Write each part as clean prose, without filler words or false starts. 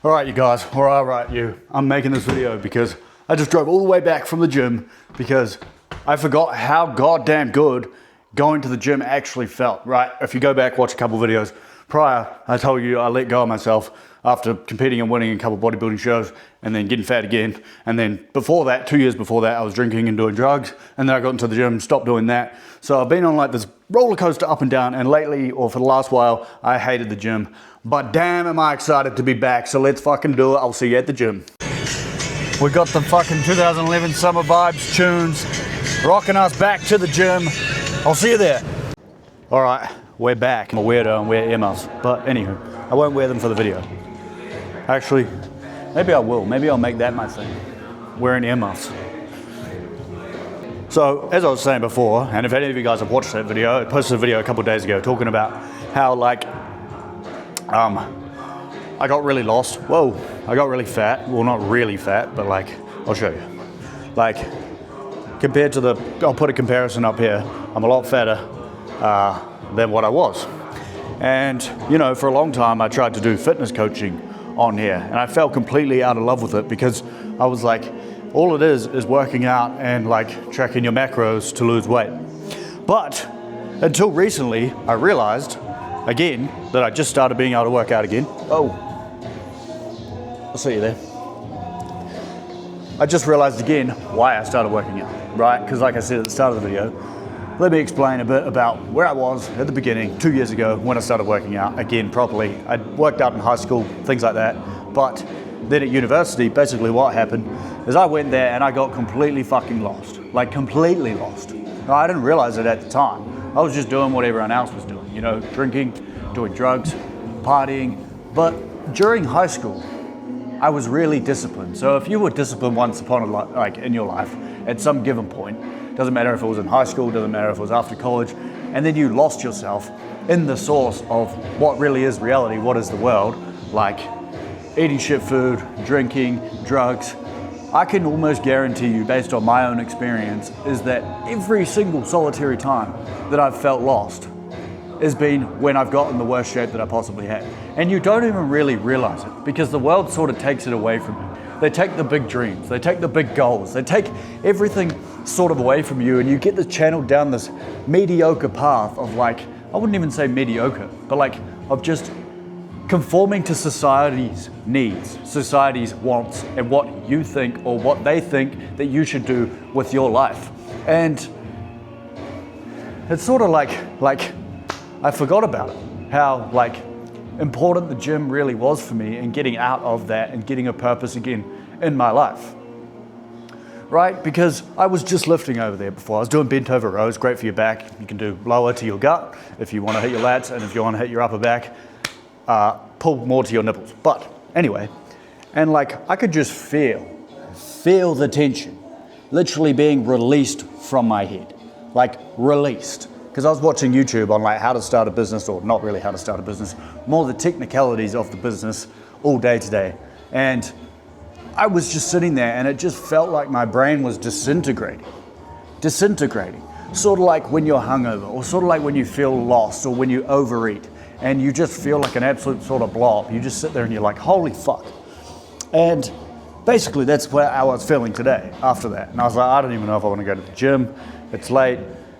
All right, you guys, or all right, you. I'm making this video because I just drove all the way back from the gym because I forgot how goddamn good going to the gym actually felt, right? If you go back, watch a couple videos prior, I told you I let go of myself after competing and winning a couple bodybuilding shows and then getting fat again. And then before that, 2 years before that, I was drinking and doing drugs. And then I got into the gym, stopped doing that. So I've been on like this roller coaster up and down. And lately, or for the last while, I hated the gym. But damn, am I excited to be back. So let's fucking do it. I'll see you at the gym. We got the fucking 2011 Summer Vibes tunes rocking us back to the gym. I'll see you there. All right, we're back. I'm a weirdo and wear earmuffs. But anywho, I won't wear them for the video. Actually, maybe I will. Maybe I'll make that my thing. Wearing earmuffs. So, as I was saying before, and if any of you guys have watched that video, I posted a video a couple of days ago talking about how like, I got really lost. Whoa, I got really fat. Well, not really fat, but like, I'll show you. Like, compared to I'll put a comparison up here. I'm a lot fatter than what I was. And, you know, for a long time, I tried to do fitness coaching on here, and I fell completely out of love with it because I was like, all it is working out and like tracking your macros to lose weight. But until recently, I realized again that I just started being able to work out again. Oh, I'll see you there. I just realized again why I started working out, right? Because like I said at the start of the video, let me explain a bit about where I was at the beginning, 2 years ago when I started working out again properly. I worked out in high school, things like that. But then at university, basically what happened is I went there and I got completely fucking lost, like completely lost. I didn't realize it at the time. I was just doing what everyone else was doing, you know, drinking, doing drugs, partying. But during high school, I was really disciplined. So if you were disciplined once upon like in your life at some given point, doesn't matter if it was in high school, doesn't matter if it was after college, and then you lost yourself in the source of what really is reality, what is the world, like eating shit food, drinking, drugs. I can almost guarantee you, based on my own experience, is that every single solitary time that I've felt lost has been when I've gotten the worst shape that I possibly had. And you don't even really realize it because the world sort of takes it away from you. They take the big dreams, they take the big goals, they take everything sort of away from you, and you get channeled down this mediocre path of like, I wouldn't even say mediocre, but like of just conforming to society's needs, society's wants, and what you think or what they think that you should do with your life. And it's sort of like I forgot about it, how like important the gym really was for me and getting out of that and getting a purpose again in my life. Right? Because I was just lifting over there before. I was doing bent over rows, great for your back. You can do lower to your gut if you want to hit your lats, and if you want to hit your upper back, pull more to your nipples. But anyway, and like I could just feel the tension literally being released from my head, like released. Because I was watching YouTube on like how to start a business, or not really how to start a business, more the technicalities of the business all day today. And I was just sitting there and it just felt like my brain was disintegrating. Sort of like when you're hungover, or sort of like when you feel lost, or when you overeat and you just feel like an absolute sort of blob. You just sit there and you're like, holy fuck. And basically that's how I was feeling today after that. And I was like, I don't even know if I want to go to the gym. It's late.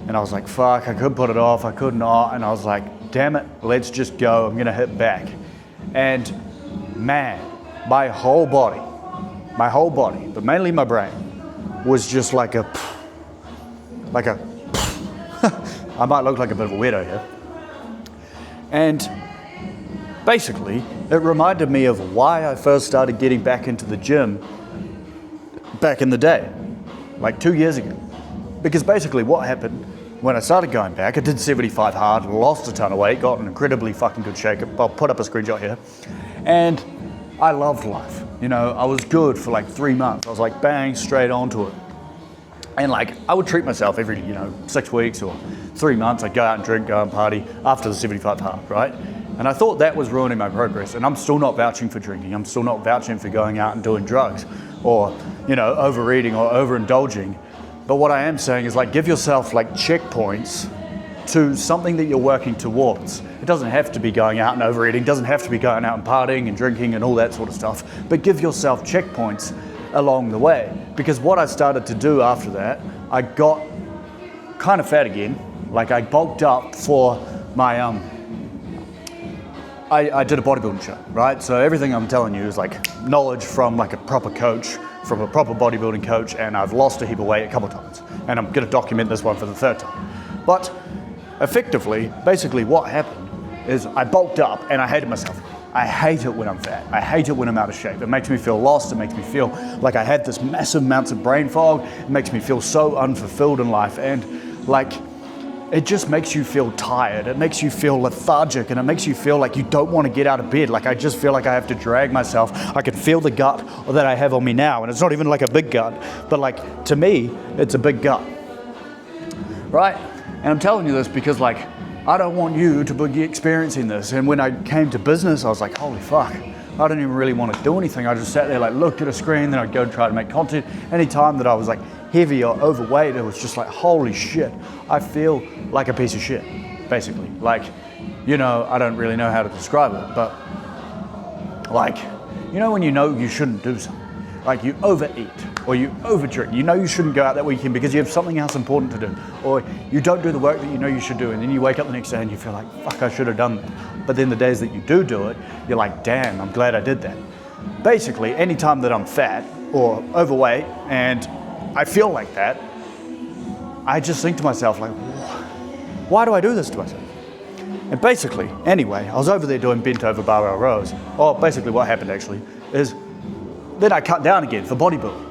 And I was like, fuck, I could put it off, I could not. And I was like, damn it, let's just go. I'm gonna hit back. And man, my whole body, but mainly my brain, was just like a I might look like a bit of a weirdo here. And basically, it reminded me of why I first started getting back into the gym back in the day, like 2 years ago. Because basically what happened when I started going back, I did 75 hard, lost a ton of weight, got in incredibly fucking good shape. I'll put up a screenshot here. And I loved life. You know, I was good for like 3 months. I was like bang, straight onto it. And like, I would treat myself every, 6 weeks or 3 months. I'd go out and drink, go and party after the 75 hard, right? And I thought that was ruining my progress. And I'm still not vouching for drinking. I'm still not vouching for going out and doing drugs or, overeating or overindulging. But what I am saying is like, give yourself like checkpoints to something that you're working towards. It doesn't have to be going out and overeating, doesn't have to be going out and partying and drinking and all that sort of stuff, but give yourself checkpoints along the way. Because what I started to do after that, I got kind of fat again. Like I bulked up for my, I did a bodybuilding show, right? So everything I'm telling you is like knowledge from like a proper coach, from a proper bodybuilding coach, and I've lost a heap of weight a couple of times. And I'm gonna document this one for the third time. But effectively, basically what happened is I bulked up and I hated myself. I hate it when I'm fat. I hate it when I'm out of shape. It makes me feel lost. It makes me feel like I had this massive amounts of brain fog. It makes me feel so unfulfilled in life. And like, it just makes you feel tired. It makes you feel lethargic, and it makes you feel like you don't want to get out of bed. Like I just feel like I have to drag myself. I can feel the gut that I have on me now. And it's not even like a big gut, but like to me, it's a big gut, right? And I'm telling you this because like, I don't want you to be experiencing this. And when I came to business, I was like, holy fuck, I don't even really want to do anything. I just sat there like looked at a screen, then I'd go and try to make content. Anytime that I was like heavy or overweight, it was just like, holy shit, I feel like a piece of shit, basically. Like, you know, I don't really know how to describe it, but like, you know when you know you shouldn't do something, like you overeat or you overdrink, you know you shouldn't go out that weekend because you have something else important to do, or you don't do the work that you know you should do, and then you wake up the next day and you feel like, fuck, I should have done that. But then the days that you do it, you're like, damn, I'm glad I did that. Basically, anytime that I'm fat or overweight and I feel like that, I just think to myself like, why do I do this to myself? And basically, anyway, I was over there doing bent over barbell rows. Well, basically what happened actually is then I cut down again for bodybuilding.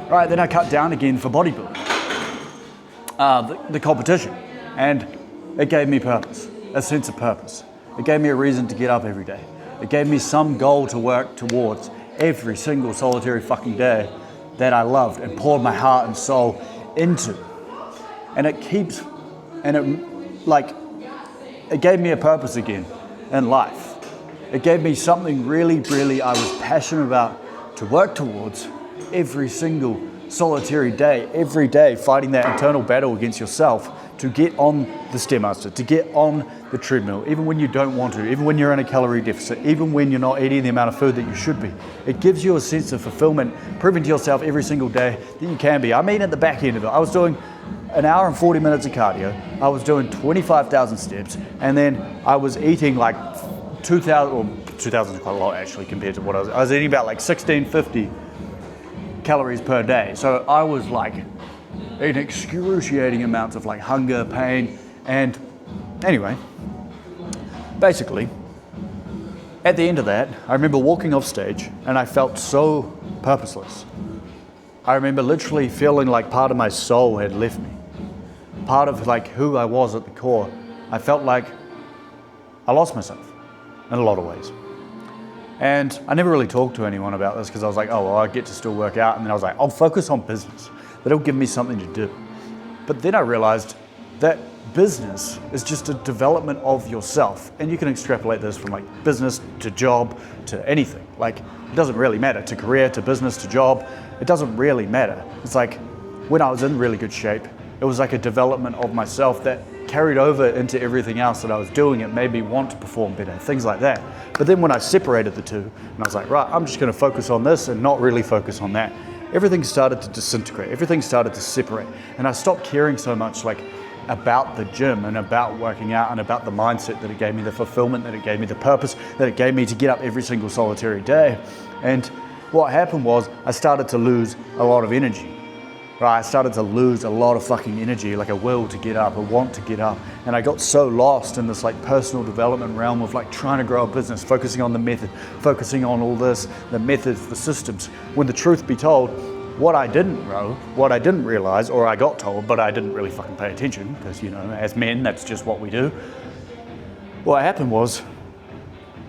Right, then I cut down again for bodybuilding, the competition. And it gave me purpose, a sense of purpose. It gave me a reason to get up every day. It gave me some goal to work towards every single solitary fucking day that I loved and poured my heart and soul into. And it keeps, and it gave me a purpose again in life. It gave me something really, really I was passionate about to work towards every single solitary day, every day fighting that internal battle against yourself to get on the Stairmaster, to get on the treadmill, even when you don't want to, even when you're in a calorie deficit, even when you're not eating the amount of food that you should be. It gives you a sense of fulfillment, proving to yourself every single day that you can be. I mean, at the back end of it, I was doing an hour and 40 minutes of cardio, I was doing 25,000 steps, and then I was eating like 2,000, or 2,000 is quite a lot actually compared to what I was eating about like 1,650 calories per day. So I was like in excruciating amounts of like hunger, pain, and anyway, basically, at the end of that, I remember walking off stage and I felt so purposeless. I remember literally feeling like part of my soul had left me. Part of like who I was at the core. I felt like I lost myself in a lot of ways. And I never really talked to anyone about this because I was like, oh, well, I get to still work out. And then I was like, I'll focus on business. That'll give me something to do. But then I realized that business is just a development of yourself. And you can extrapolate this from like business to job to anything. Like, it doesn't really matter, to career, to business, to job. It doesn't really matter. It's like when I was in really good shape, it was like a development of myself that carried over into everything else that I was doing. It made me want to perform better, things like that. But then when I separated the two, and I was like, right, I'm just gonna focus on this and not really focus on that, everything started to disintegrate, everything started to separate. And I stopped caring so much like about the gym and about working out and about the mindset that it gave me, the fulfillment that it gave me, the purpose that it gave me to get up every single solitary day. And what happened was I started to lose a lot of energy. Right, I started to lose a lot of fucking energy, like a will to get up, a want to get up. And I got so lost in this like personal development realm of like trying to grow a business, focusing on the method, focusing on all this, the methods, the systems. When the truth be told, what I didn't know, what I didn't realize, or I got told, but I didn't really fucking pay attention, because you know, as men, that's just what we do. What happened was,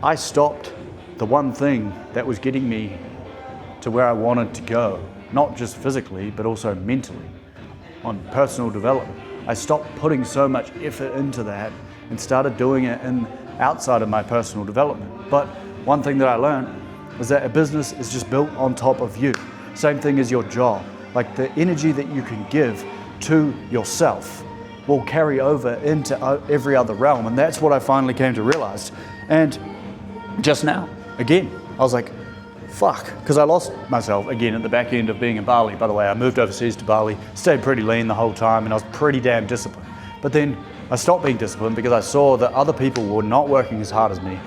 I stopped the one thing that was getting me to where I wanted to go. Not just physically, but also mentally, on personal development. I stopped putting so much effort into that and started doing it outside of my personal development. But one thing that I learned is that a business is just built on top of you. Same thing as your job. Like the energy that you can give to yourself will carry over into every other realm. And that's what I finally came to realize. And just now, again, I was like, fuck, because I lost myself again at the back end of being in Bali. By the way, I moved overseas to Bali, stayed pretty lean the whole time, and I was pretty damn disciplined. But then I stopped being disciplined because I saw that other people were not working as hard as me,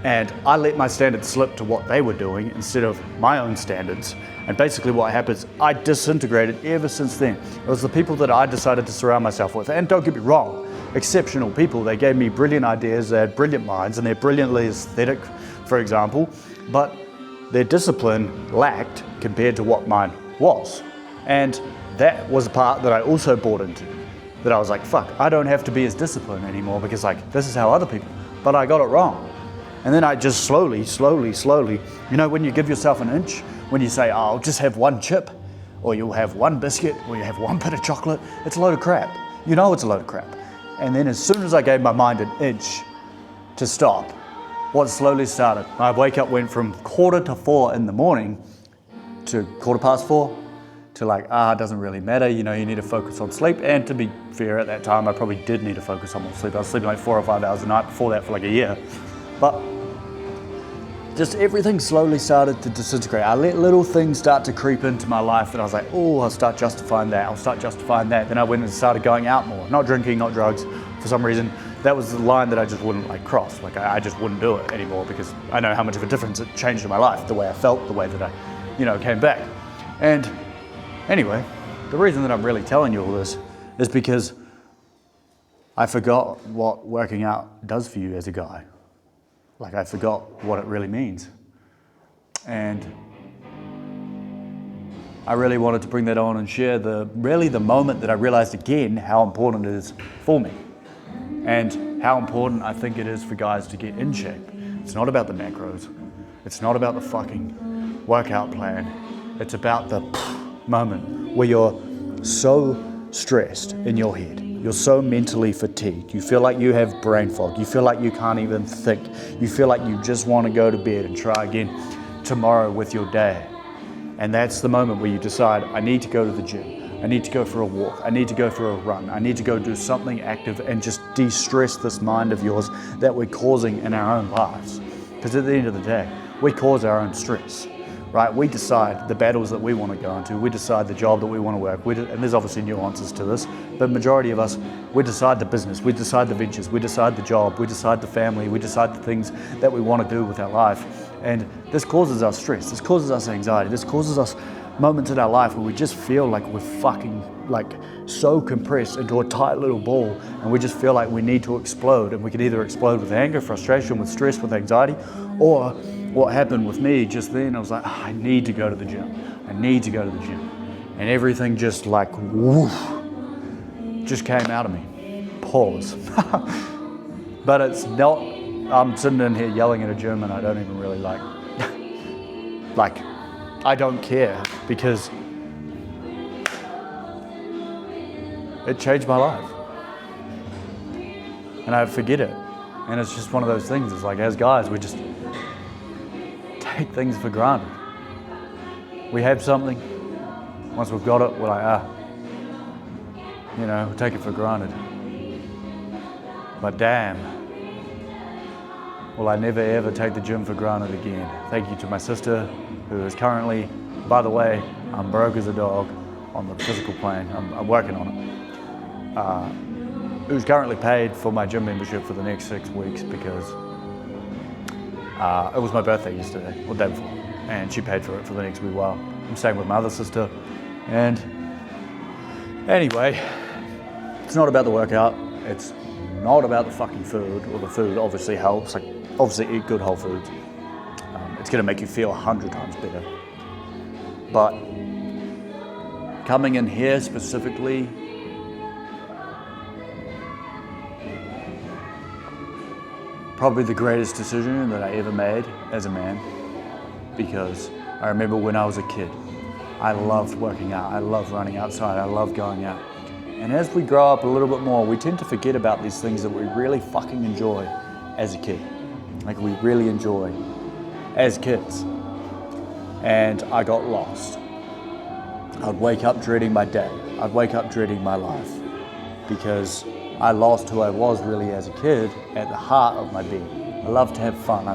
and I let my standards slip to what they were doing instead of my own standards. And basically what happened is I disintegrated ever since then. It was the people that I decided to surround myself with. And don't get me wrong, exceptional people. They gave me brilliant ideas, they had brilliant minds, and they're brilliantly aesthetic, for example, but their discipline lacked compared to what mine was. And that was the part that I also bought into, that I was like, fuck, I don't have to be as disciplined anymore because like, this is how other people, but I got it wrong. And then I just slowly, you know, when you give yourself an inch, when you say, oh, I'll just have one chip, or you'll have one biscuit, or you have one bit of chocolate, it's a load of crap. You know it's a load of crap. And then as soon as I gave my mind an inch to stop, what slowly started, my wake up went from 3:45 in the morning to 4:15 to like, it doesn't really matter, you know, you need to focus on sleep. And to be fair, at that time, I probably did need to focus on my sleep. I was sleeping like 4 or 5 hours a night before that for like a year. But just everything slowly started to disintegrate. I let little things start to creep into my life and I was like, oh, I'll start justifying that. Then I went and started going out more, not drinking, not drugs. For some reason, that was the line that I just wouldn't like cross. Like I just wouldn't do it anymore because I know how much of a difference it changed in my life, the way I felt, the way that I, you know, came back. And anyway, the reason that I'm really telling you all this is because I forgot what working out does for you as a guy. Like I forgot what it really means. And I really wanted to bring that on and share the moment that I realized again how important it is for me. And how important I think it is for guys to get in shape. It's not about the macros. It's not about the fucking workout plan. It's about the moment where you're so stressed in your head. You're so mentally fatigued. You feel like you have brain fog. You feel like you can't even think. You feel like you just want to go to bed and try again tomorrow with your day. And that's the moment where you decide, I need to go to the gym. I need to go for a walk. I need to go for a run. I need to go do something active and just de-stress this mind of yours that we're causing in our own lives. Because at the end of the day, we cause our own stress, right? We decide the battles that we want to go into. We decide the job that we want to work. And there's obviously nuances to this, but majority of us, we decide the business, we decide the ventures, we decide the job, we decide the family, we decide the things that we want to do with our life. And this causes us stress. This causes us anxiety. This causes us moments in our life where we just feel like we're fucking like so compressed into a tight little ball and we just feel like we need to explode, and we can either explode with anger, frustration, with stress, with anxiety, or what happened with me just then, I was like, I need to go to the gym. I need to go to the gym. And everything just like, woof, just came out of me. Pause. But it's not, I'm sitting in here yelling at a gym and I don't even really like I don't care because it changed my life. And I forget it. And it's just one of those things. It's like, as guys, we just take things for granted. We have something. Once we've got it, we're like, you know, we take it for granted. But damn, will I never ever take the gym for granted again. Thank you to my sister, who is currently, by the way, I'm broke as a dog on the physical plane. I'm working on it. Who's currently paid for my gym membership for the next 6 weeks because it was my birthday yesterday, or the day before, and she paid for it for the next wee while. I'm staying with my other sister, and anyway, it's not about the workout. It's not about the fucking food, or the food obviously helps. Like, obviously eat good whole foods. It's gonna make you feel 100 times better. But coming in here specifically, probably the greatest decision that I ever made as a man, because I remember when I was a kid, I loved working out, I loved running outside, I loved going out. And as we grow up a little bit more, we tend to forget about these things that we really fucking enjoy as a kid. Like we really enjoy as kids. And I got lost. I'd wake up dreading my day. I'd wake up dreading my life. because I lost who I was really as a kid at the heart of my being. I love to have fun.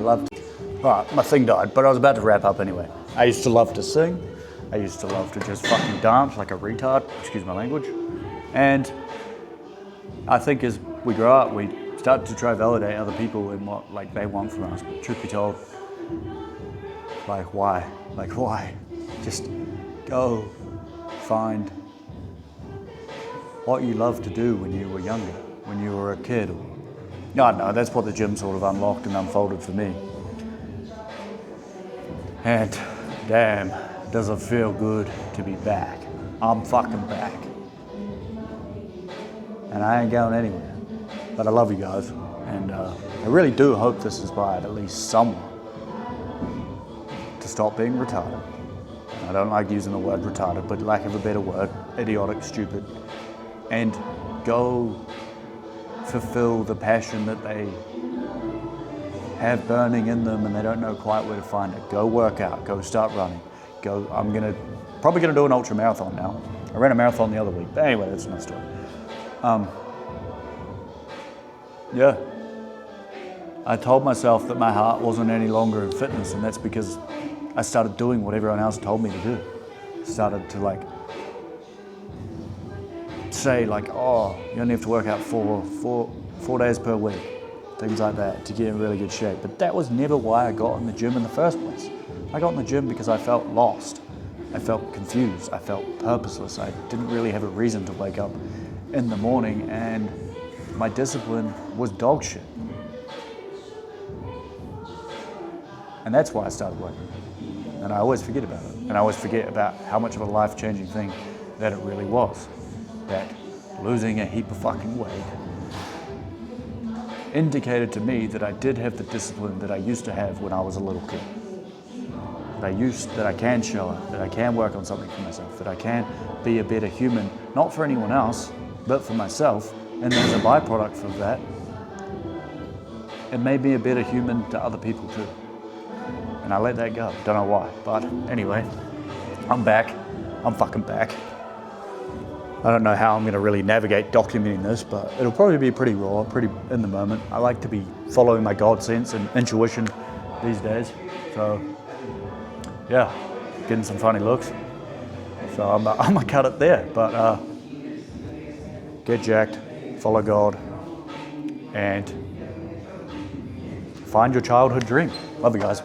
Right, my thing died, but I was about to wrap up anyway. I used to love to sing. I used to love to just fucking dance like a retard, excuse my language. And I think as we grow up, we start to try validate other people in what like they want from us. But truth be told, like why? Like why? Just go find what you loved to do when you were younger, when you were a kid. I don't know, that's what the gym sort of unlocked and unfolded for me. And damn, does it feel good to be back. I'm fucking back. And I ain't going anywhere. But I love you guys. And I really do hope this inspired at least someone to stop being retarded. I don't like using the word retarded, but lack of a better word, idiotic, stupid. And go fulfill the passion that they have burning in them and they don't know quite where to find it. Go work out, go start running. I'm probably gonna do an ultra marathon now. I ran a marathon the other week, but anyway, that's another story. Yeah. I told myself that my heart wasn't any longer in fitness, and that's because I started doing what everyone else told me to do. Started to say oh, you only have to work out four days per week, things like that to get in really good shape. But that was never why I got in the gym in the first place. I got in the gym because I felt lost. I felt confused. I felt purposeless. I didn't really have a reason to wake up in the morning, and my discipline was dog shit. And that's why I started working. And I always forget about it. And I always forget about how much of a life-changing thing that it really was. That losing a heap of fucking weight indicated to me that I did have the discipline that I used to have when I was a little kid. That I can show up, that I can work on something for myself, that I can be a better human, not for anyone else, but for myself. And as a byproduct of that, it made me a better human to other people too. And I let that go, don't know why. But anyway, I'm back, I'm fucking back. I don't know how I'm gonna really navigate documenting this, but it'll probably be pretty raw, pretty in the moment. I like to be following my God sense and intuition these days. So yeah, getting some funny looks. So I'm gonna cut it there, but get jacked, follow God, and find your childhood dream. Love you guys.